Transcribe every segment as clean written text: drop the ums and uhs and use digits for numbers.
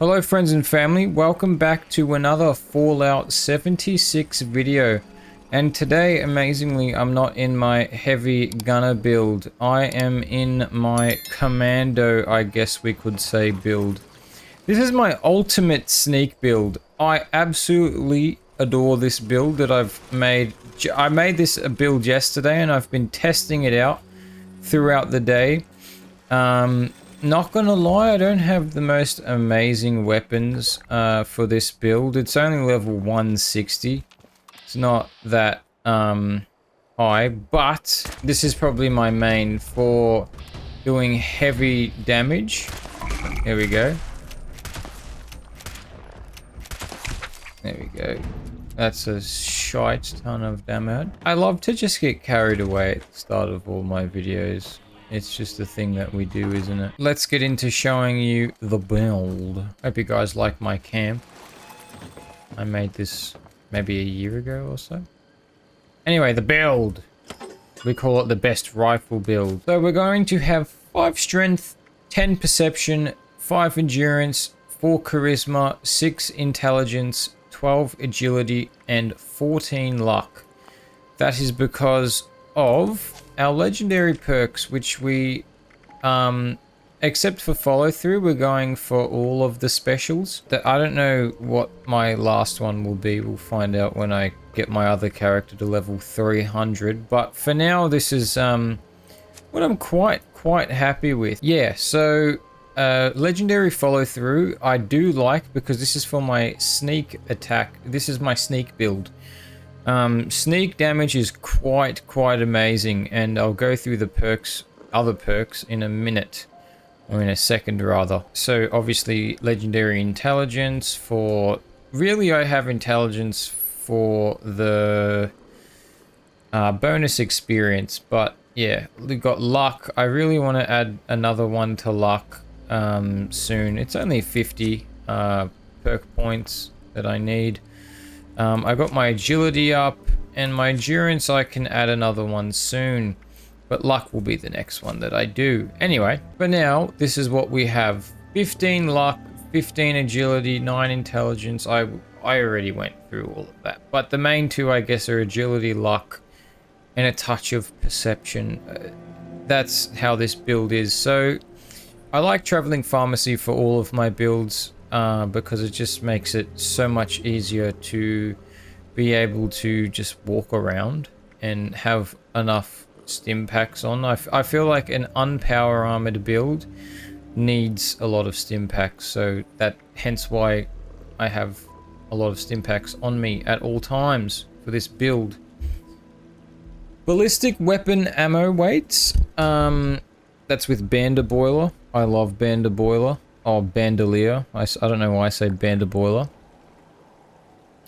Hello friends and family, welcome back to another Fallout 76 video. And today, amazingly, I'm not in my heavy gunner build. I am in my Commando, I guess we could say, build. This is my ultimate sneak build. I absolutely adore this build that I've made. I made this build yesterday and I've been testing it out throughout the day. Not gonna lie, I don't have the most amazing weapons for this build. It's only level 160. It's not that high, but this is probably my main for doing heavy damage. There we go. There we go. That's a shite ton of damage. I love to just get carried away at the start of all my videos. It's just a thing that we do, isn't it? Let's get into showing you the build. Hope you guys like my camp. I made this maybe a year ago or so. Anyway, the build. We call it the best rifle build. So we're going to have 5 strength, 10 perception, 5 endurance, 4 charisma, 6 intelligence, 12 agility, and 14 luck. That is because of our legendary perks, which we, except for follow through, we're going for all of the specials. That I don't know what my last one will be. We'll find out when I get my other character to level 300. But for now, this is what I'm quite happy with. Yeah, so legendary follow through I do like because this is for my sneak attack. This is my sneak build. Sneak damage is quite amazing, and I'll go through the perks, other perks, in a minute, or in a second rather. So obviously legendary intelligence for, really I have intelligence for the bonus experience, but yeah, we've got luck. I really want to add another one to luck soon. It's only 50 perk points that I need. I got my agility up, and my endurance I can add another one soon, but luck will be the next one that I do. Anyway, for now, this is what we have. 15 luck, 15 agility, 9 intelligence. I already went through all of that, but the main two I guess are agility, luck, and a touch of perception. That's how this build is. So I like traveling pharmacy for all of my builds, because it just makes it so much easier to be able to just walk around and have enough stim packs on. I feel like an unpower armored build needs a lot of stim packs, so that hence why I have a lot of stim packs on me at all times for this build. Ballistic weapon ammo weights, that's with Banderboiler. I love Banderboiler. Oh, bandolier. I don't know why I say banderboiler.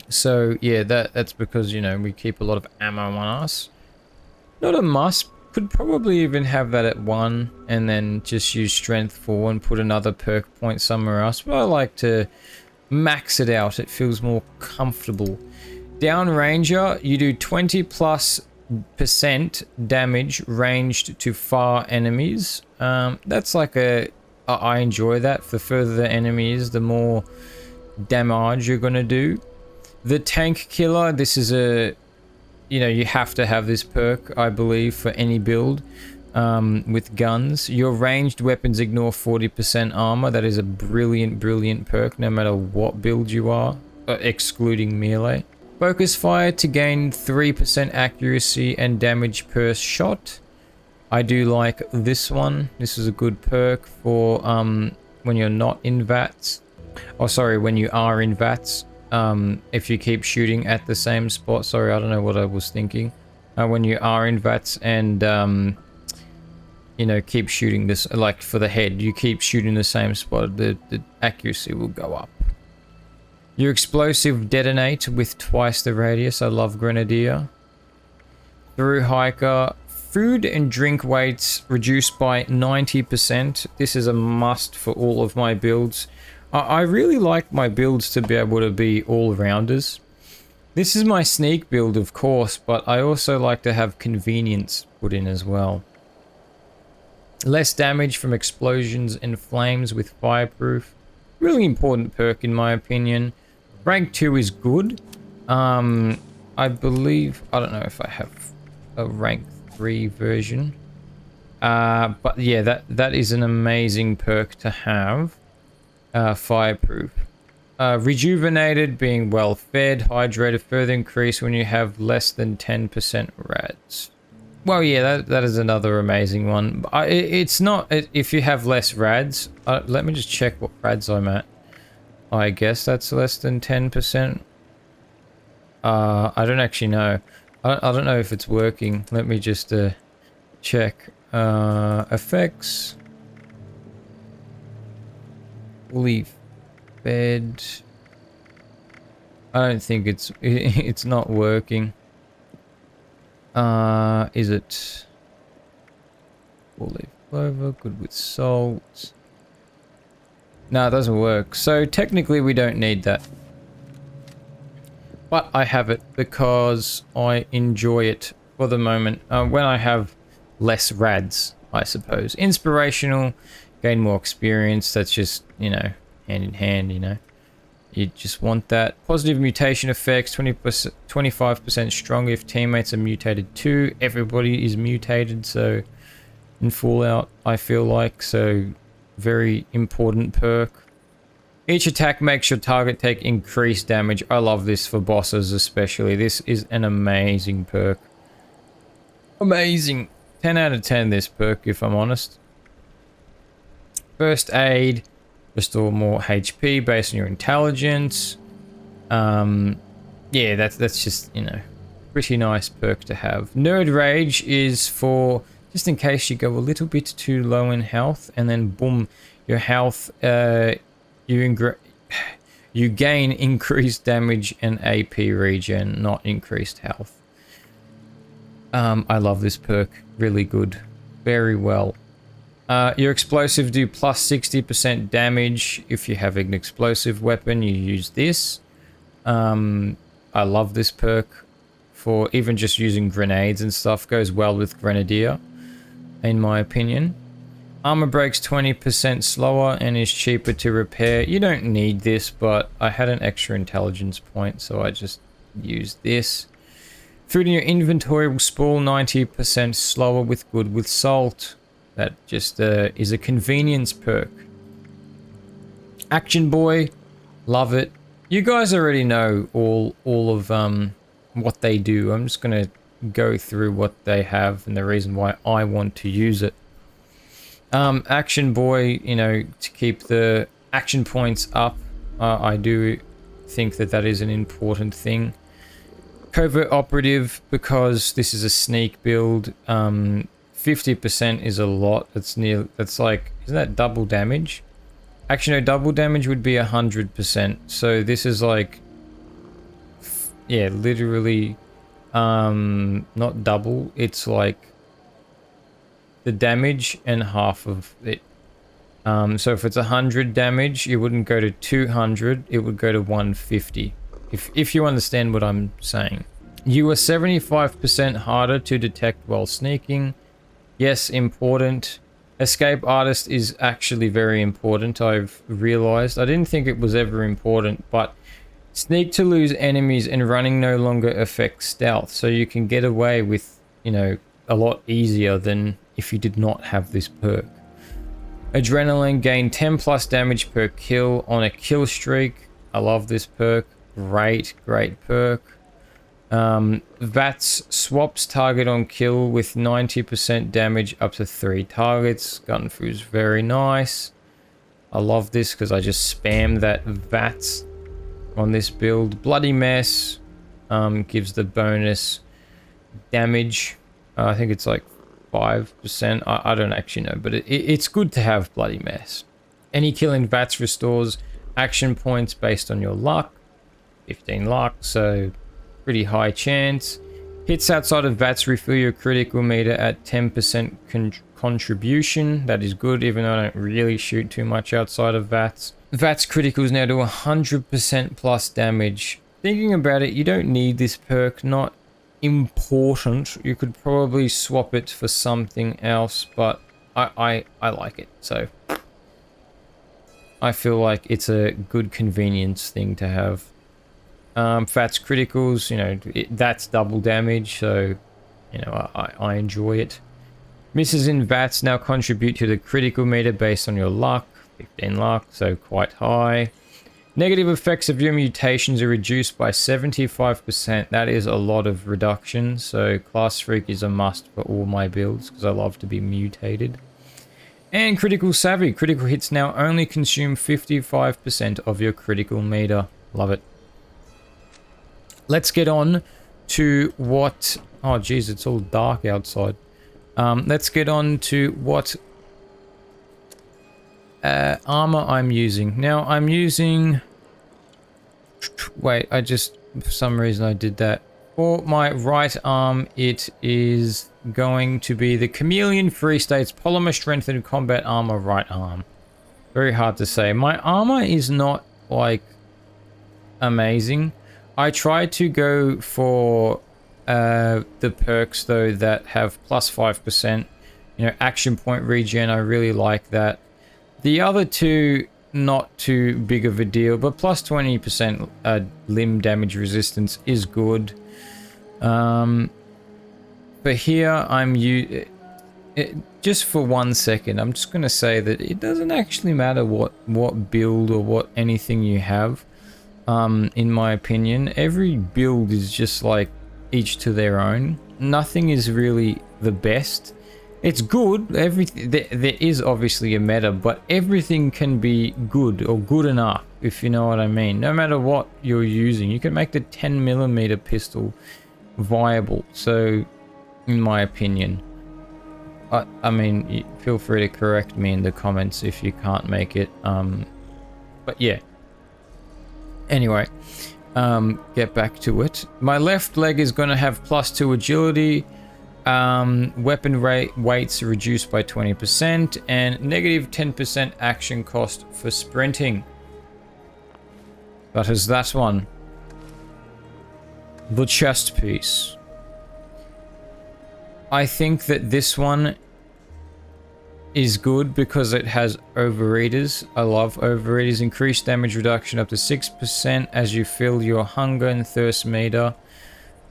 So yeah, that's because, you know, we keep a lot of ammo on us. Not a must. Could probably even have that at 1 and then just use strength 4 and put another perk point somewhere else. But I like to max it out. It feels more comfortable. Downranger, you do 20+% damage ranged to far enemies. That's like a... I enjoy that. The further the enemy is, the more damage you're gonna do. The tank killer, this is a, you know, you have to have this perk, I believe, for any build with guns. Your ranged weapons ignore 40% armor. That is a brilliant perk, no matter what build you are, excluding melee. Focus fire to gain 3% accuracy and damage per shot. I do like this one. This is a good perk for when you're not in VATS. Oh, sorry, when you are in VATS. If you keep shooting at the same spot. Sorry, I don't know what I was thinking. When you are in VATS and, you know, keep shooting this, like for the head, you keep shooting the same spot, the accuracy will go up. Your explosive detonate with twice the radius. I love Grenadier. Through hiker. Food and drink weights reduced by 90%. This is a must for all of my builds. I really like my builds to be able to be all-rounders. This is my sneak build, of course, but I also like to have convenience put in as well. Less damage from explosions and flames with fireproof. Really important perk in my opinion. Rank 2 is good. I believe, I don't know if I have a rank 3 version. But yeah, that is an amazing perk to have. Fireproof. Rejuvenated, being well fed, hydrated, further increase when you have less than 10% rads. Well, yeah, that is another amazing one. It's not, if you have less rads, let me just check what rads I'm at. I guess that's less than 10%. I don't actually know. I don't know if it's working. Let me just check. Effects. Fully fed. I don't think it's not working. Is it full leaf clover? Good with salt. No, it doesn't work. So technically we don't need that. But I have it because I enjoy it for the moment. When I have less rads, I suppose. Inspirational, gain more experience. That's just, you know, hand in hand, you know. You just want that. Positive mutation effects, 20%, 25% stronger if teammates are mutated too. Everybody is mutated, so in Fallout, I feel like. So, very important perk. Each attack makes your target take increased damage. I love this for bosses especially. This is an amazing perk. Amazing. 10 out of 10 this perk, if I'm honest. First aid. Restore more HP based on your intelligence. Yeah, that's just, you know, pretty nice perk to have. Nerd Rage is for just in case you go a little bit too low in health, and then boom, your health, you gain increased damage and AP regen, not increased health. I love this perk. Really good. Very well. Your explosive do plus 60% damage. If you have an explosive weapon, you use this. I love this perk for even just using grenades and stuff. Goes well with Grenadier, in my opinion. Armor breaks 20% slower and is cheaper to repair. You don't need this, but I had an extra intelligence point, so I just used this. Food in your inventory will spoil 90% slower with good with salt. That just is a convenience perk. Action Boy, love it. You guys already know all of what they do. I'm just gonna go through what they have and the reason why I want to use it. Action Boy, you know, to keep the action points up. I do think that is an important thing. Covert Operative, because this is a sneak build. 50% is a lot. That's like, isn't that double damage? Actually, no, double damage would be 100%. So this is like, yeah, literally, not double. It's like the damage and half of it. So if it's 100 damage, it wouldn't go to 200. It would go to 150. If you understand what I'm saying. You are 75% harder to detect while sneaking. Yes, important. Escape Artist is actually very important, I've realized. I didn't think it was ever important, but sneak to lose enemies and running no longer affects stealth, so you can get away with, you know, a lot easier than if you did not have this perk. Adrenaline, gain 10 plus damage per kill on a kill streak. I love this perk. Great perk. VATS swaps target on kill with 90% damage up to 3 targets. Gun Fu's very nice. I love this because I just spam that VATS on this build. Bloody Mess gives the bonus damage. I think it's like 5%. I don't actually know, but it's good to have Bloody Mess. Any kill in VATS restores action points based on your luck. 15 luck, so pretty high chance. Hits outside of VATS refill your critical meter at 10% contribution. That is good, even though I don't really shoot too much outside of VATS. VATS criticals now do 100% plus damage. Thinking about it, you don't need this perk. Not important. You could probably swap it for something else, but I like it, so I feel like it's a good convenience thing to have. Fats criticals, you know, that's double damage, so, you know, I enjoy it. Misses in VATs now contribute to the critical meter based on your luck. 15 luck, so quite high. Negative effects of your mutations are reduced by 75%. That is a lot of reduction, so Class Freak is a must for all my builds because I love to be mutated. And Critical Savvy. Critical hits now only consume 55% of your critical meter. Love it. Let's get on to what... Oh, geez, it's all dark outside. Let's get on to what armor I'm using. Now, I'm using... Wait, for some reason I did that. For my right arm, it is going to be the Chameleon Free States Polymer Strengthened Combat Armor right arm. Very hard to say. My armor is not, like, amazing. I tried to go for the perks, though, that have plus 5%. You know, action point regen, I really like that. The other two, not too big of a deal, but plus 20% limb damage resistance is good. But here I'm just for 1 second, I'm just going to say that it doesn't actually matter what build or what anything you have. In my opinion, every build is just like each to their own. Nothing is really the best. It's good. Everything there is obviously a meta, but everything can be good or good enough, if you know what I mean. No matter what you're using, you can make the 10mm pistol viable. So, in my opinion, I mean, feel free to correct me in the comments if you can't make it. But yeah. Anyway, get back to it. My left leg is going to have +2 agility. Weapon weights reduced by 20% and negative 10% action cost for sprinting. That is that one. The chest piece. I think that this one is good because it has overeaters. I love overeaters. Increased damage reduction up to 6% as you fill your hunger and thirst meter.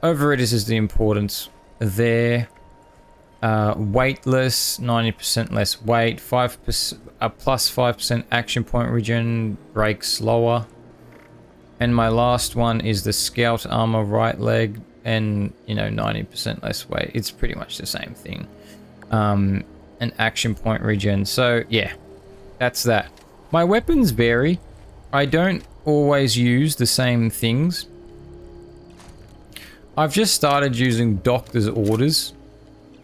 Overeaters is the importance there. Weightless, 90% less weight, 5% plus 5% action point regen, breaks slower. And my last one is the scout armor right leg, and you know, 90% less weight. It's pretty much the same thing. An action point regen. So yeah, that's that. My weapons vary. I don't always use the same things. I've just started using doctor's orders.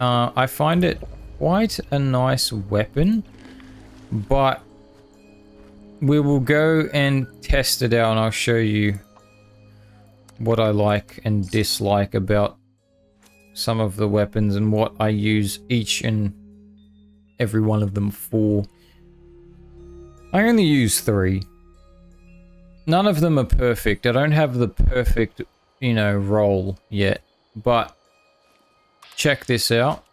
I find it quite a nice weapon, but we will go and test it out and I'll show you what I like and dislike about some of the weapons and what I use each and every one of them for. I only use 3. None of them are perfect. I don't have the perfect, you know, roll yet, but check this out.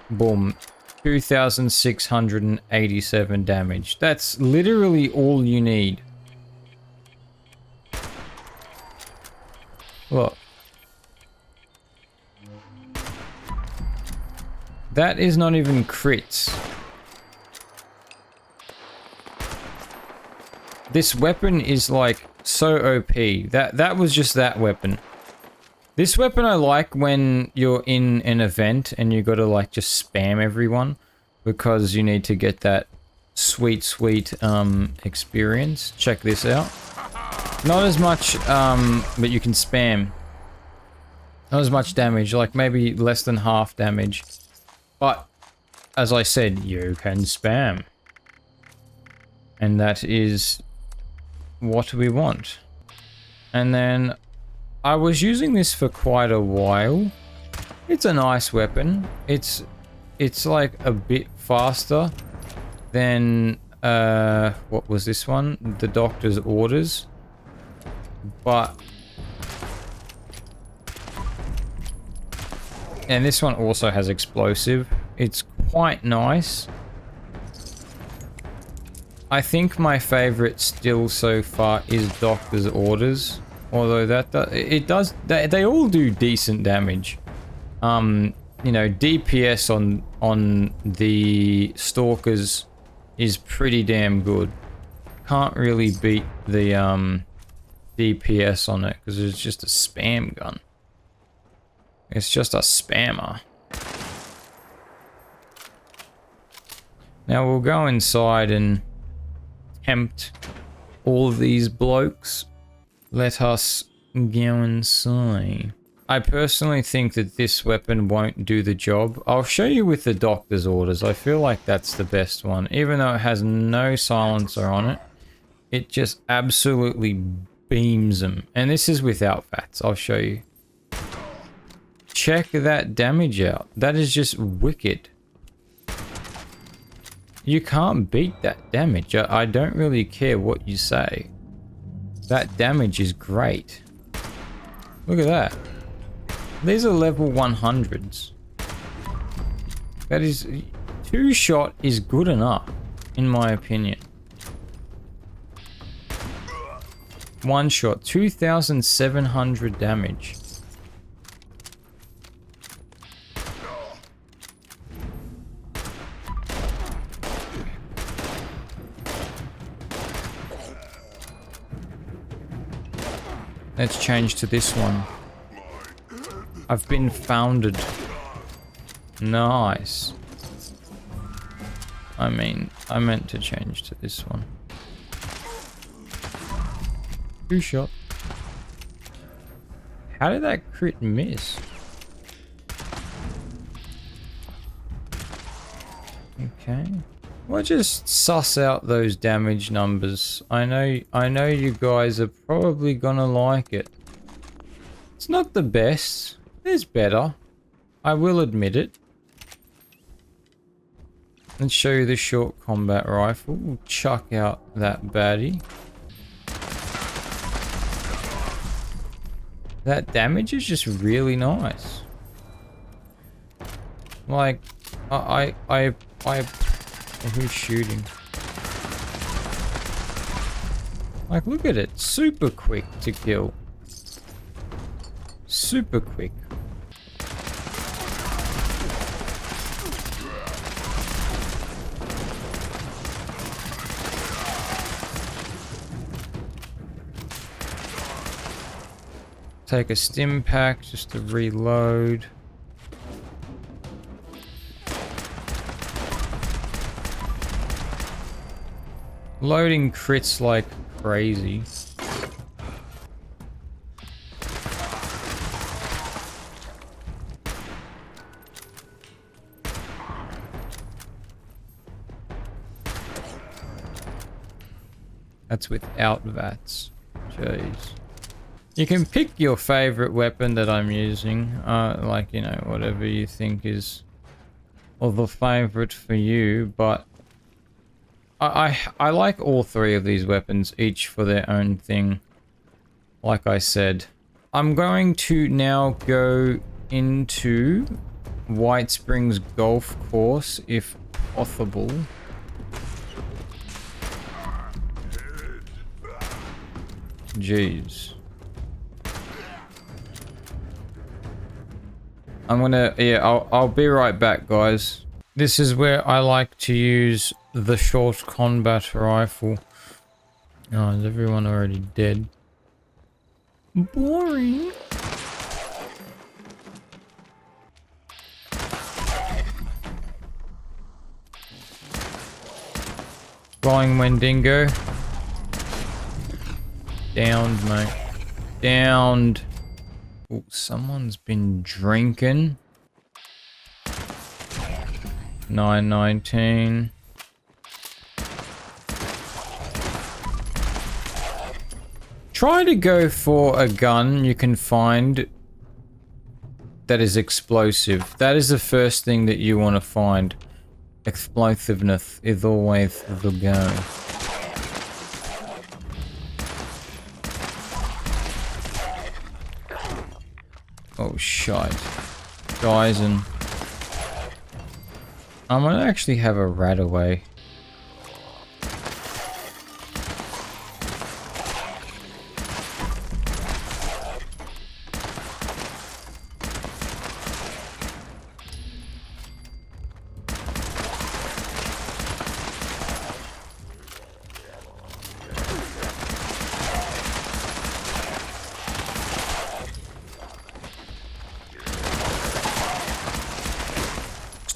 Boom. 2,687 damage. That's literally all you need. Look. That is not even crits. This weapon is like so OP. That was just that weapon. This weapon I like when you're in an event and you gotta like just spam everyone because you need to get that sweet experience. Check this out. Not as much, but you can spam. Not as much damage, like maybe less than half damage. But, as I said, you can spam. And that is what we want. And then I was using this for quite a while. It's a nice weapon. It's like a bit faster than what was this one? The doctor's orders. But and this one also has explosive. It's quite nice. I think my favorite still so far is Doctor's Orders. Although they all do decent damage. You know, DPS on the Stalkers is pretty damn good. Can't really beat the DPS on it because it's just a spam gun. It's just a spammer. Now we'll go inside and tempt all of these blokes. Let us go inside. I personally think that this weapon won't do the job. I'll show you with the Doctor's Orders. I feel like that's the best one. Even though it has no silencer on it, it just absolutely beams them. And this is without VATS. I'll show you. Check that damage out. That is just wicked. You can't beat that damage. I don't really care what you say. That damage is great. Look at that. These are level 100s. That is... 2-shot is good enough, in my opinion. 1-shot, 2,700 damage. Let's change to this one. I've been founded. Nice. I mean, I meant to change to this one. 2-shot. How did that crit miss? Okay. Well, just suss out those damage numbers. I know you guys are probably gonna like it. It's not the best. There's better. I will admit it. Let's show you the short combat rifle. We'll chuck out that baddie. That damage is just really nice. Like, who's shooting? Like, look at it. Super quick to kill. Super quick. Take a stim pack just to reload. Loading crits like crazy. That's without VATS. Jeez. You can pick your favorite weapon that I'm using. Like, you know, whatever you think is of the favorite for you, but I like all three of these weapons, each for their own thing. Like I said, I'm going to now go into White Springs Golf Course, if possible. Jeez. I'm gonna, yeah, I'll be right back, guys. This is where I like to use the short combat rifle. Oh, is everyone already dead? Boring. Flying Wendigo. Downed, mate. Downed. Oh, someone's been drinking. 919. Try to go for a gun you can find that is explosive. That is the first thing that you want to find. Explosiveness is always the go. Oh, shite. Guys, and I might actually have a rat away.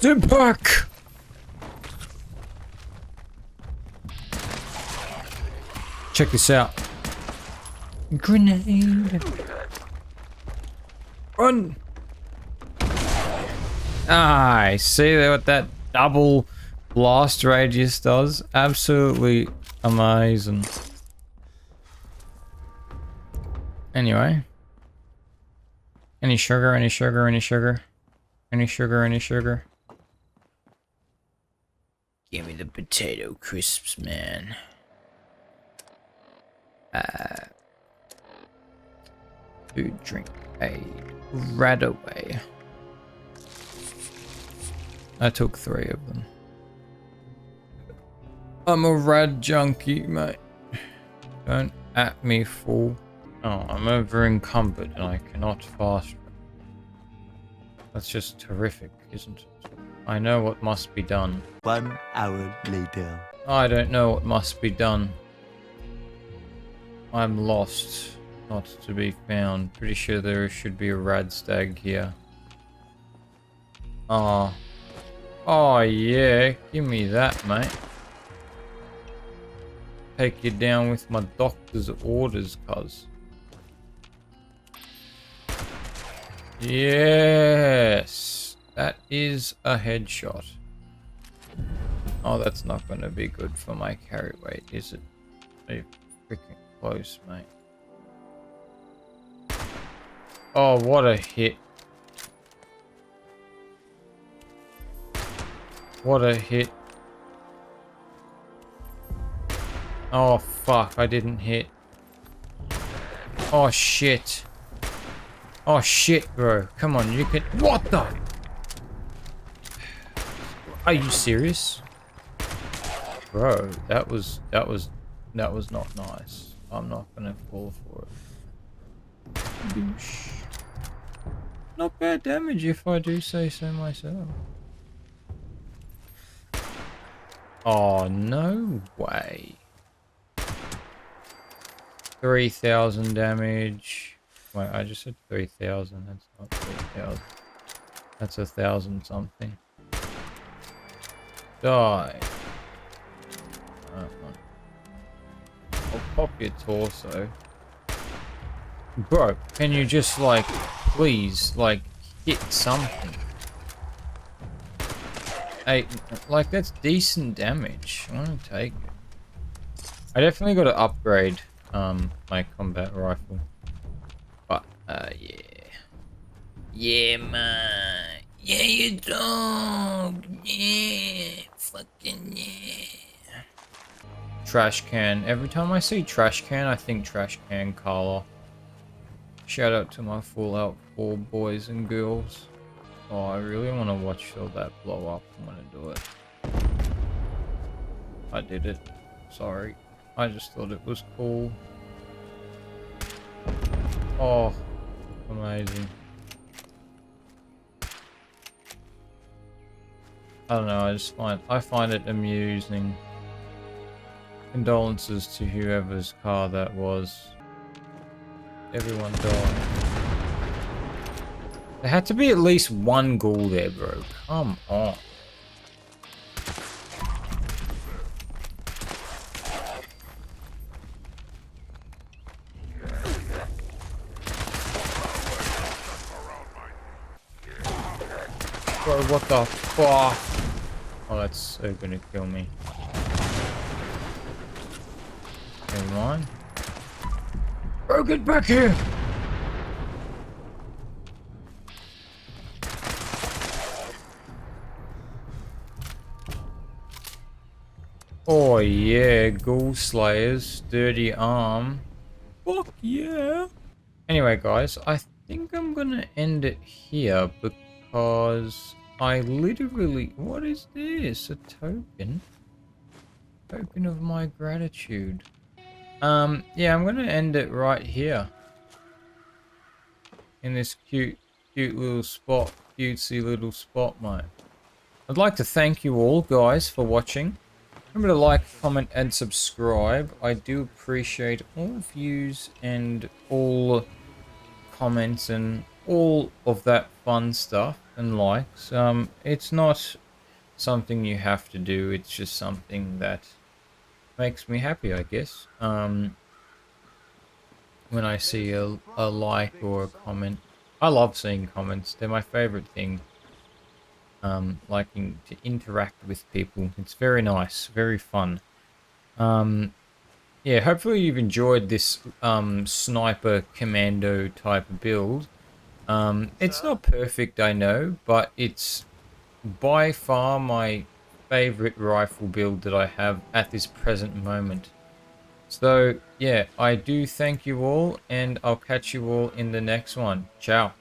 Stim Perk! Check this out. Grenade. Run! Ah, see what that double blast radius does? Absolutely amazing. Anyway. Any sugar, any sugar, any sugar? Any sugar, any sugar? Give me the potato crisps, man. Food, drink, aid. Right away. I took 3 of them. I'm a rad junkie, mate. Don't at me, fool. Oh, I'm over encumbered and I cannot fast. That's just terrific, isn't it? I know what must be done. 1 hour later. I don't know what must be done. I'm lost, not to be found. Pretty sure there should be a rad stag here. Oh. Oh yeah, give me that, mate. Take you down with my doctor's orders, cuz. Yes, that is a headshot. Oh, that's not going to be good for my carry weight, is it? Are freaking close, mate. Oh, what a hit. What a hit. Oh, fuck, I didn't hit. Oh, shit. Oh, shit, bro. Come on, you can... What the... Are you serious? Bro, that was not nice. I'm not gonna fall for it. Douche. Not bad damage if I do say so myself. Oh, no way. 3,000 damage. Wait, I just said 3,000. That's not 3,000. That's 1,000 something. Die. I'll pop your torso. Bro, can you just, like, please, like, hit something? Hey, like, that's decent damage. I want to take it. I definitely got to upgrade my combat rifle. But, yeah. Yeah, man. Yeah, you dog. Yeah. Fucking yeah. Trash can. Every time I see trash can, I think trash can Carla. Shout out to my Fallout 4 boys and girls. Oh, I really want to watch all that blow up. I'm gonna do it. I did it. Sorry. I just thought it was cool. Oh, amazing. I don't know, I find it amusing. Condolences to whoever's car that was. Everyone died. There had to be at least one ghoul there, bro. Come on. Bro, what the fuck? Oh, that's so gonna kill me. Never mind. Bro, get back here! Oh yeah, Ghoul Slayers, Dirty Arm. Fuck yeah! Anyway guys, I think I'm gonna end it here because I literally... What is this? A token? Token of my gratitude. Yeah, I'm gonna end it right here. In this cute little spot. Cutesy little spot, mate. I'd like to thank you all, guys, for watching. Remember to like, comment, and subscribe. I do appreciate all views and all comments and all of that fun stuff. and likes. It's not something you have to do. It's just something that makes me happy, I guess. When I see a like or a comment. I love seeing comments. They're my favorite thing. Liking to interact with people. It's very nice, very fun. Um, yeah, hopefully you've enjoyed this sniper commando type build. It's not perfect, I know, but it's by far my favorite rifle build that I have at this present moment. So, yeah, I do thank you all, and I'll catch you all in the next one. Ciao.